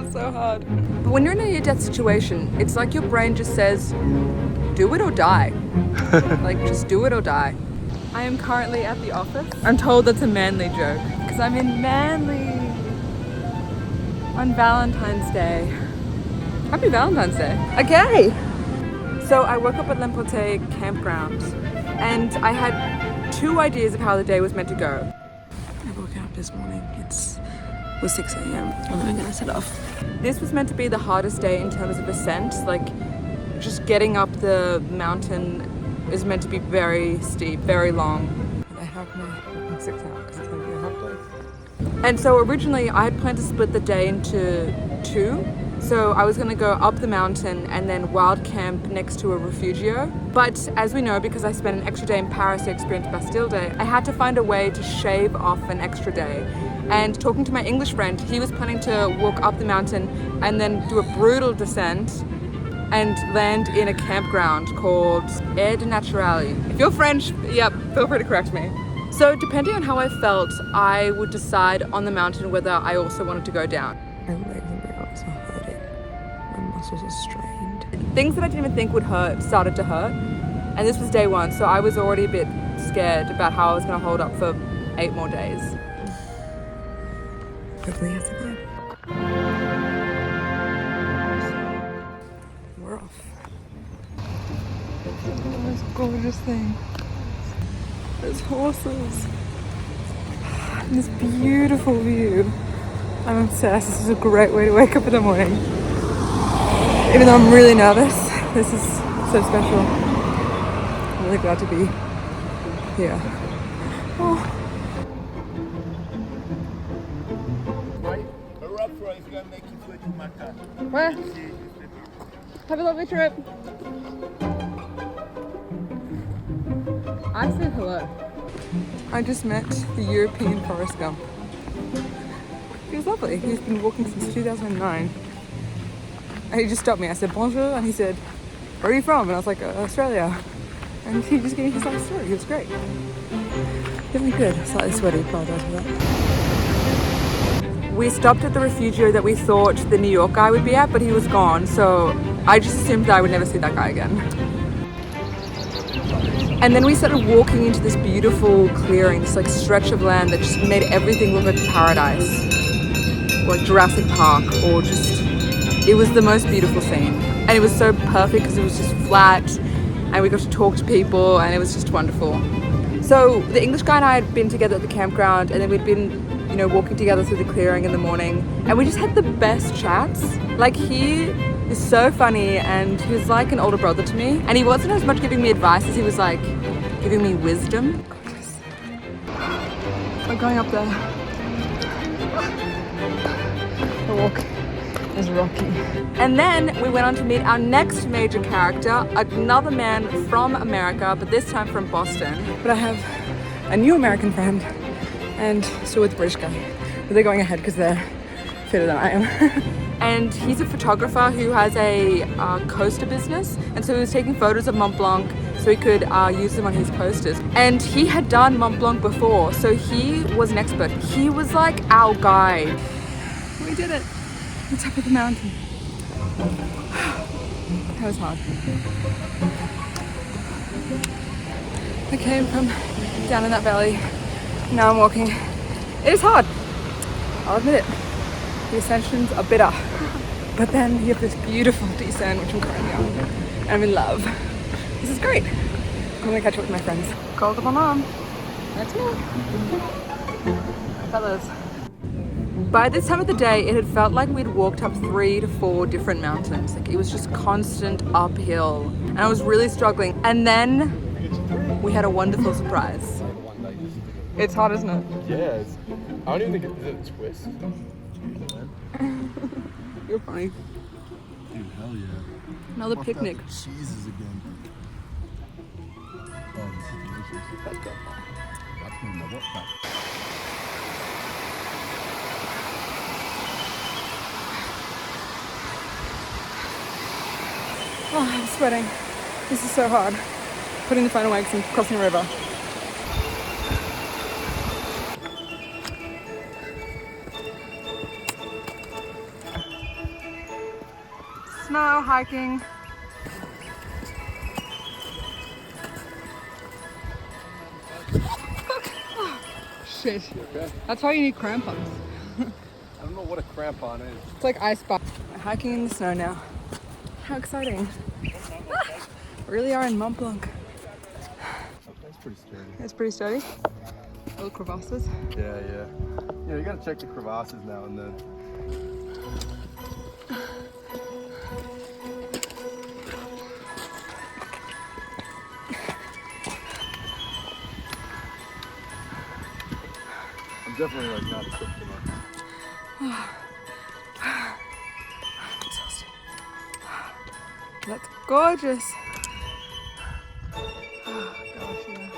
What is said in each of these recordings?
was so hard. But when you're in a near-death situation, it's like your brain just says, do it or die. Like, just do it or die. I am currently at the office. I'm told that's a Manly joke because I'm in Manly on Valentine's Day. Happy Valentine's Day. Okay. So I woke up at L'Importe Campground and I had 2 ideas of how the day was meant to go. I woke up this morning. It was 6 a.m. and then I'm gonna set off. This was meant to be the hardest day in terms of ascent. Like, just getting up the mountain is meant to be very steep, very long. And I have my 6 hours because it's gonna be a hot day. And so originally I had planned to split the day into 2. So I was gonna go up the mountain and then wild camp next to a refugio. But as we know, because I spent an extra day in Paris to experience Bastille Day, I had to find a way to shave off an extra day. And talking to my English friend, he was planning to walk up the mountain and then do a brutal descent and land in a campground called Air de Naturale. If you're French, yep, feel free to correct me. So depending on how I felt, I would decide on the mountain whether I also wanted to go down. My legs and my arms are hurting. My muscles are strained. Things that I didn't even think would hurt started to hurt. And this was day 1, so I was already a bit scared about how I was gonna hold up for 8 more days. Hopefully I survive. We're off. This gorgeous thing. There's horses. And this beautiful view. I'm obsessed. This is a great way to wake up in the morning. Even though I'm really nervous, this is so special. I'm really glad to be here. Oh. Where? Have a lovely trip. I said hello. I just met the European Forrest Gump. He was lovely. He's been walking since 2009. And he just stopped me. I said bonjour and he said, where are you from? And I was like, Australia. And he just gave me his life story. He was great. Feeling good. Slightly sweaty. Apologize for that. We stopped at the refugio that we thought the New York guy would be at, but he was gone. So I just assumed that I would never see that guy again. And then we started walking into this beautiful clearing, this like stretch of land that just made everything look like paradise. Or like Jurassic Park, or just, it was the most beautiful scene. And it was so perfect because it was just flat and we got to talk to people and it was just wonderful. So the English guy and I had been together at the campground and then we'd been, you know, walking together through the clearing in the morning and we just had the best chats. Like, he is so funny and he was like an older brother to me, and he wasn't as much giving me advice as he was like giving me wisdom. Gorgeous. We're going up there. The walk is rocky. And then we went on to meet our next major character, another man from America, but this time from Boston. But I have a new American friend and still with the British guy. But they're going ahead because they're fitter than I am. And he's a photographer who has a coaster business. And so he was taking photos of Mont Blanc so he could use them on his posters. And he had done Mont Blanc before, so he was an expert. He was like our guide. We did it. The top of the mountain. That was hard. I came from down in that valley. Now I'm walking. It is hard. I'll admit it. The ascensions are bitter. But then you have this beautiful descent, which I'm currently on. And I'm in love. This is great. I'm gonna catch up with my friends. Call up my mom. That's me. Fellas. By this time of the day, it had felt like we'd walked up 3 to 4 different mountains. Like, it was just constant uphill. And I was really struggling. And then we had a wonderful surprise. It's hot, isn't it? Yeah, I don't even think it's a twist. You're funny. Dude, hell yeah. Another picnic. Cheeses again. Oh, this is delicious. That's good. That's my mother. Oh, I'm sweating. This is so hard. Putting the phone away because I'm crossing a river. snow, hiking. Oh, shit. Okay. That's why you need crampons. I don't know what a crampon is. It's like ice bar. We're hiking in the snow now. How exciting. We really are in Mont Blanc. That's pretty sturdy. It's pretty sturdy. Little crevasses. Yeah. You gotta check the crevasses now and then. I'm definitely like not equipped enough. I'm exhausted. That's gorgeous. Oh gosh, yeah.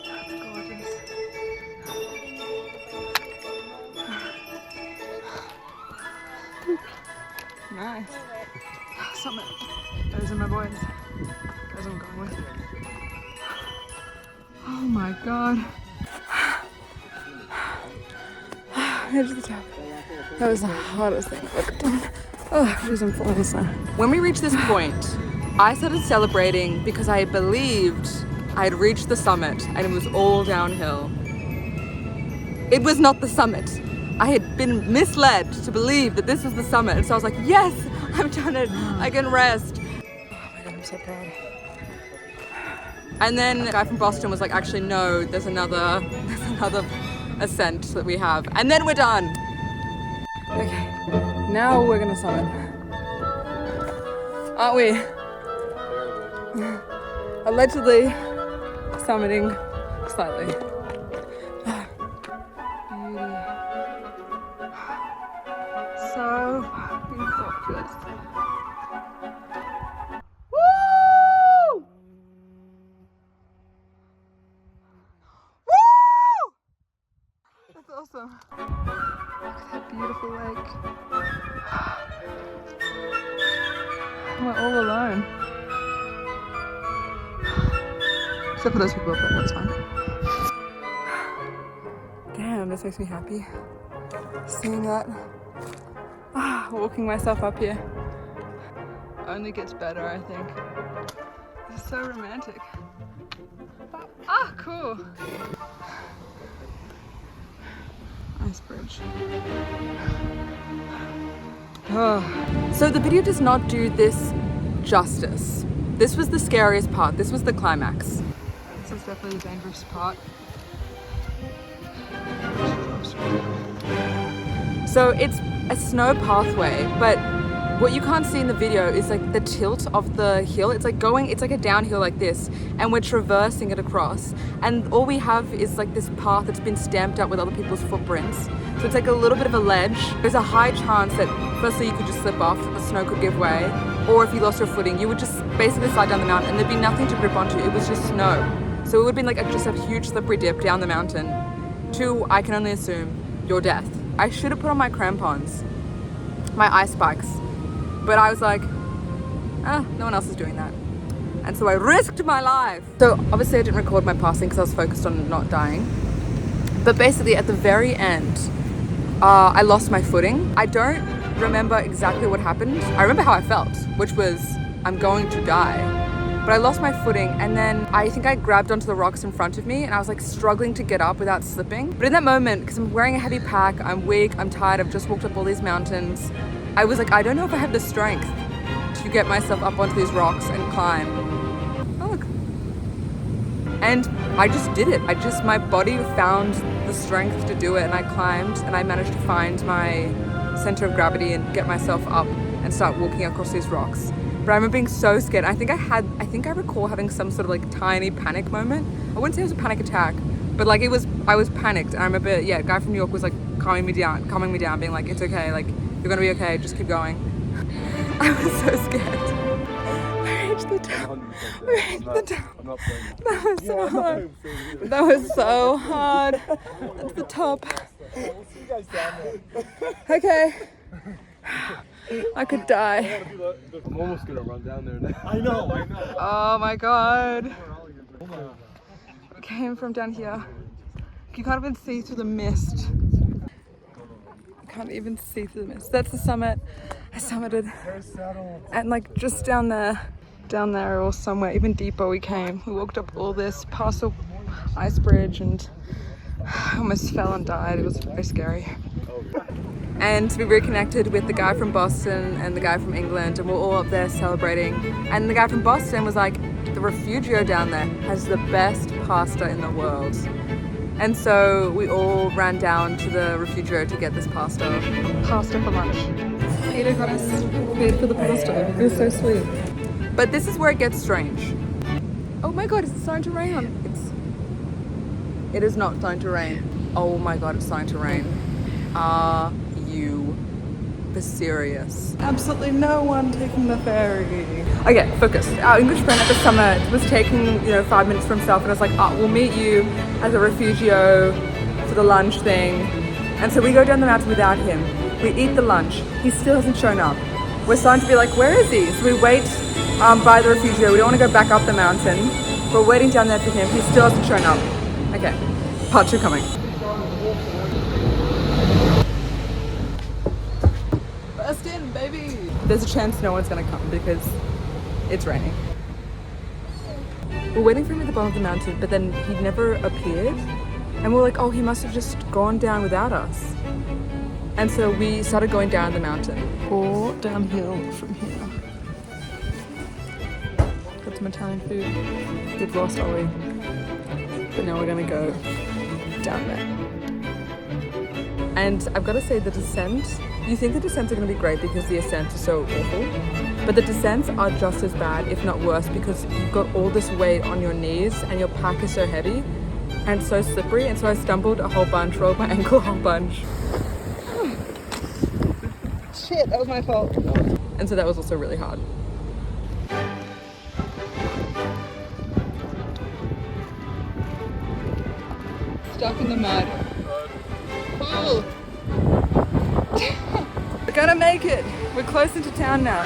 That's gorgeous. Nice. Summit. Those are my boys. Those I'm going with. Oh my god. Head to the top. That was the hardest thing I've ever done. Oh, geez, I'm falling asleep. When we reached this point, I started celebrating because I believed I had reached the summit and it was all downhill. It was not the summit. I had been misled to believe that this was the summit. So I was like, yes, I've done it. I can rest. Oh my god, I'm so proud. And then a guy from Boston was like, actually, no, there's another ascent that we have. And then we're done. Okay, now we're gonna summit. Aren't we? Allegedly summiting slightly. Beauty. So fucking gorgeous. Woo! Woo! That's awesome. Look at that beautiful lake. We're all alone. Except for those people up there, that's fine. Damn, this makes me happy. Seeing that. Walking myself up here. Only gets better, I think. This is so romantic. Cool. Nice bridge. Oh. So the video does not do this justice. This was the scariest part. This was the climax. This is definitely the dangerous part. So it's a snow pathway, but what you can't see in the video is like the tilt of the hill. It's like a downhill like this, and we're traversing it across. And all we have is like this path that's been stamped out with other people's footprints. So it's like a little bit of a ledge. There's a high chance that firstly you could just slip off, the snow could give way, or if you lost your footing, you would just basically slide down the mountain and there'd be nothing to grip onto. It was just snow. So it would have been like just a huge slippery dip down the mountain to, I can only assume, your death. I should have put on my crampons, my ice spikes, but I was like, no one else is doing that. And so I risked my life. So obviously I didn't record my passing because I was focused on not dying. But basically at the very end, I lost my footing. I don't remember exactly what happened. I remember how I felt, which was, I'm going to die. But I lost my footing, and then I think I grabbed onto the rocks in front of me and I was like struggling to get up without slipping. But in that moment, because I'm wearing a heavy pack, I'm weak, I'm tired, I've just walked up all these mountains, I was like, I don't know if I have the strength to get myself up onto these rocks and climb. Oh, look. And I just did it. My body found the strength to do it, and I climbed and I managed to find my center of gravity and get myself up and start walking across these rocks. But I remember being so scared. I think I recall having some sort of like tiny panic moment. I wouldn't say it was a panic attack, but like I was panicked. And I remember, a guy from New York was like calming me down, being like, it's okay, like you're gonna be okay, just keep going. I was so scared. We reached the top. That was so hard. That was so hard. That's the top. Okay. I could die. I'm almost gonna run down there now. I know. Oh my god. We came from down here. You can't even see through the mist. Can't even see through the mist. That's the summit. I summited. And like just down there or somewhere even deeper we came. We walked up all this past the ice bridge and almost fell and died. It was very scary. And we reconnected with the guy from Boston and the guy from England, and we're all up there celebrating. And the guy from Boston was like, the Refugio down there has the best pasta in the world. And so we all ran down to the Refugio to get this pasta for lunch. Peter got us paid for the pasta. It was so sweet. But this is where it gets strange. Oh my god, it's starting to rain. It is not starting to rain. Oh my god, it's starting to rain. Are you serious? Absolutely no one taking the ferry. Okay, focus. Our English friend at the summit was taking, 5 minutes for himself, and I was like, we'll meet you at the Refugio for the lunch thing. And so we go down the mountain without him. We eat the lunch. He still hasn't shown up. We're starting to be like, where is he? So we wait by the Refugio. We don't want to go back up the mountain. We're waiting down there for him. He still hasn't shown up. Okay, part 2 coming. Burst in, baby! There's a chance no one's gonna come because it's raining. We're waiting for him at the bottom of the mountain, but then he never appeared. And we're like, oh, he must have just gone down without us. And so we started going down the mountain. Or downhill from here. Got some Italian food. We've lost Ollie. But now we're gonna go down there. And I've got to say the descent, you think the descents are going to be great because the ascents are so awful, but the descents are just as bad, if not worse, because you've got all this weight on your knees and your pack is so heavy and so slippery. And so I stumbled a whole bunch, rolled my ankle a whole bunch. Shit, that was my fault. And so that was also really hard. Stuck in the mud. Ooh. We're gonna make it. We're close into town now.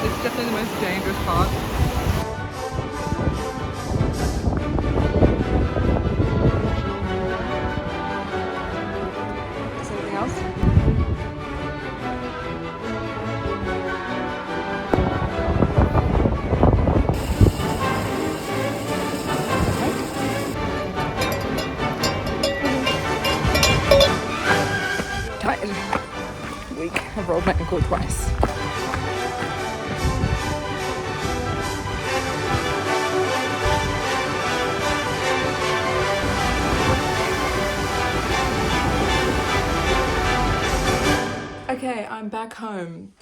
It's definitely the most dangerous part. Is there anything else? I've rolled my ankle twice. Okay, I'm back home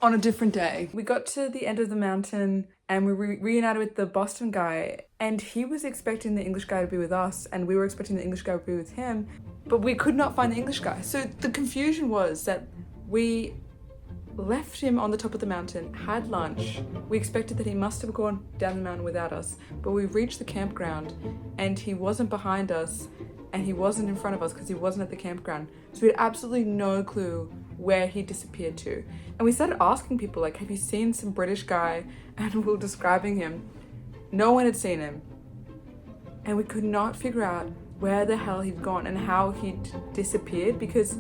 on a different day. We got to the end of the mountain and we reunited with the Boston guy, and he was expecting the English guy to be with us and we were expecting the English guy to be with him, but we could not find the English guy. So the confusion was that we left him on the top of the mountain, had lunch. We expected that he must have gone down the mountain without us, but we reached the campground and he wasn't behind us and he wasn't in front of us because he wasn't at the campground. So we had absolutely no clue where he disappeared to. And we started asking people, like, have you seen some British guy? And we were describing him. No one had seen him. And we could not figure out where the hell he'd gone and how he'd disappeared, because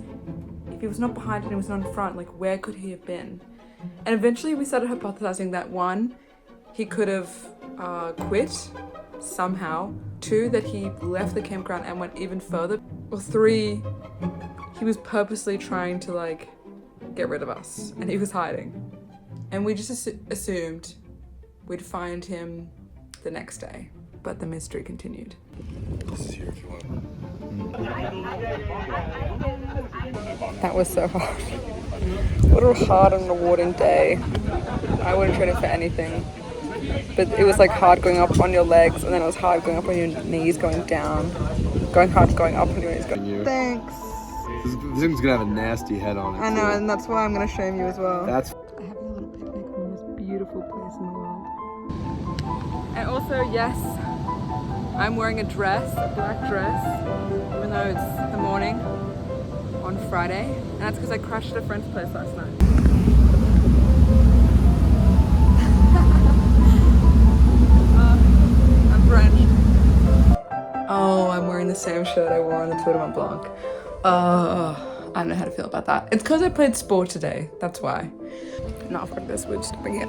if he was not behind and he was not in front, like, where could he have been? And eventually we started hypothesizing that 1, he could have quit somehow, 2, that he left the campground and went even further, or 3, he was purposely trying to, like, get rid of us and he was hiding. And we just assumed we'd find him the next day, but the mystery continued. This is here if you want. That was so hard. What a hard and rewarding day. I wouldn't trade it for anything. But it was like hard going up on your legs, and then it was hard going up on your knees, going down. Going hard going up on your knees. Thanks. This thing's gonna have a nasty head on it. I know, and that's why I'm gonna shame you as well. That's. I have a little picnic in the most beautiful place in the world. And also, yes, I'm wearing a dress, a black dress, even though it's the morning on Friday. And that's because I crashed at a friend's place last night. now I'm wearing the same shirt I wore on the Tour de Mont Blanc. I don't know how to feel about that. It's because I played sport today, that's why. No, fuck this, we're just doing it.